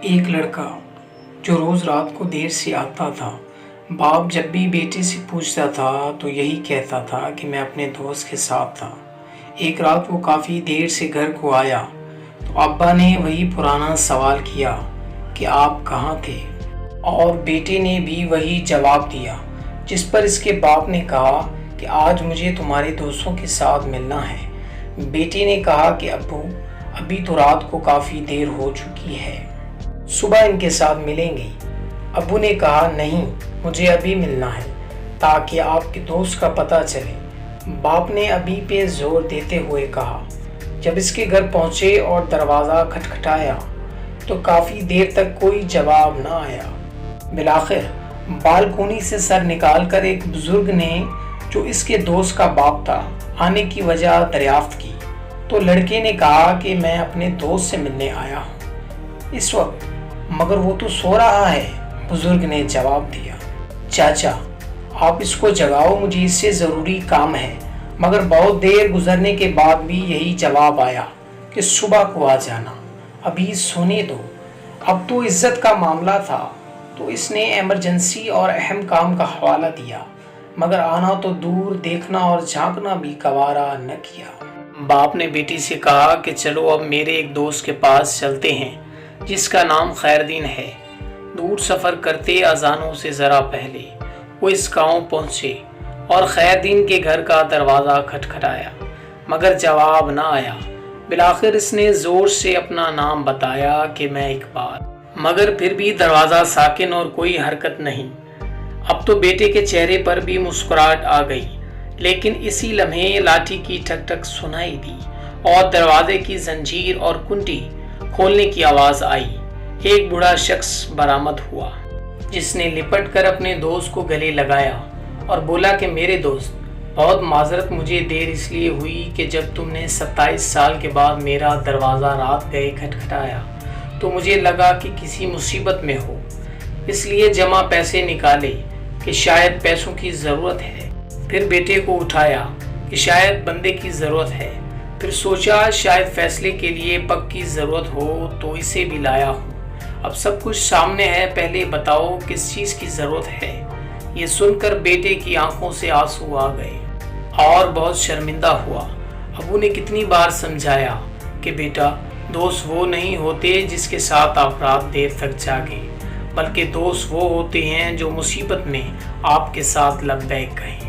ایک لڑکا جو روز رات کو دیر سے آتا تھا، باپ جب بھی بیٹے سے پوچھتا تھا تو یہی کہتا تھا کہ میں اپنے دوست کے ساتھ تھا۔ ایک رات وہ کافی دیر سے گھر کو آیا تو ابا نے وہی پرانا سوال کیا کہ آپ کہاں تھے، اور بیٹے نے بھی وہی جواب دیا، جس پر اس کے باپ نے کہا کہ آج مجھے تمہارے دوستوں کے ساتھ ملنا ہے۔ بیٹے نے کہا کہ ابو، ابھی تو رات کو کافی دیر ہو چکی ہے، صبح ان کے ساتھ ملیں گے۔ ابو نے کہا نہیں، مجھے ابھی ملنا ہے تاکہ آپ کے دوست کا پتہ چلے۔ باپ نے ابھی پہ زور دیتے ہوئے کہا۔ جب اس کے گھر پہنچے اور دروازہ کھٹکھٹایا تو کافی دیر تک کوئی جواب نہ آیا۔ بالآخر بالکونی سے سر نکال کر ایک بزرگ نے، جو اس کے دوست کا باپ تھا، آنے کی وجہ دریافت کی تو لڑکے نے کہا کہ میں اپنے دوست سے ملنے آیا ہوں اس وقت، مگر وہ تو سو رہا ہے۔ بزرگ نے جواب دیا، چاچا آپ اس کو جگاؤ، مجھے اس سے ضروری کام ہے۔ مگر بہت دیر گزرنے کے بعد بھی یہی جواب آیا کہ صبح کو آ جانا، ابھی سونے دو۔ اب تو عزت کا معاملہ تھا تو اس نے ایمرجنسی اور اہم کام کا حوالہ دیا، مگر آنا تو دور، دیکھنا اور جھانکنا بھی گوارا نہ کیا۔ باپ نے بیٹی سے کہا کہ چلو اب میرے ایک دوست کے پاس چلتے ہیں جس کا نام خیردین ہے۔ دور سفر کرتے اذانوں سے ذرا پہلے وہ اس گاؤں پہنچے اور خیردین کے گھر کا دروازہ کھٹکھٹایا، مگر جواب نہ آیا۔ بالآخر اس نے زور سے اپنا نام بتایا کہ میں اقبال، مگر پھر بھی دروازہ ساکن اور کوئی حرکت نہیں۔ اب تو بیٹے کے چہرے پر بھی مسکراہٹ آ گئی، لیکن اسی لمحے لاٹھی کی ٹھک ٹھک سنائی دی اور دروازے کی زنجیر اور کنڈی کھولنے کی آواز آئی۔ ایک بوڑھا شخص برآمد ہوا جس نے لپٹ کر اپنے دوست کو گلے لگایا اور بولا کہ میرے دوست، بہت معذرت، مجھے دیر اس لیے ہوئی کہ جب تم نے 27 سال کے بعد میرا دروازہ رات گئے کھٹکھٹایا تو مجھے لگا کہ کسی مصیبت میں ہو، اس لیے جمع پیسے نکالے کہ شاید پیسوں کی ضرورت ہے، پھر بیٹے کو اٹھایا کہ شاید بندے کی ضرورت ہے، پھر سوچا شاید فیصلے کے لیے پگ کی ضرورت ہو تو اسے بھی لایا ہوں۔ اب سب کچھ سامنے ہے، پہلے بتاؤ کس چیز کی ضرورت ہے۔ یہ سن کر بیٹے کی آنکھوں سے آنسو آ گئے اور بہت شرمندہ ہوا۔ ابو نے کتنی بار سمجھایا کہ بیٹا، دوست وہ نہیں ہوتے جس کے ساتھ آپ رات دیر تک جاگیں، بلکہ دوست وہ ہوتے ہیں جو مصیبت میں آپ کے ساتھ لبیک کہیں۔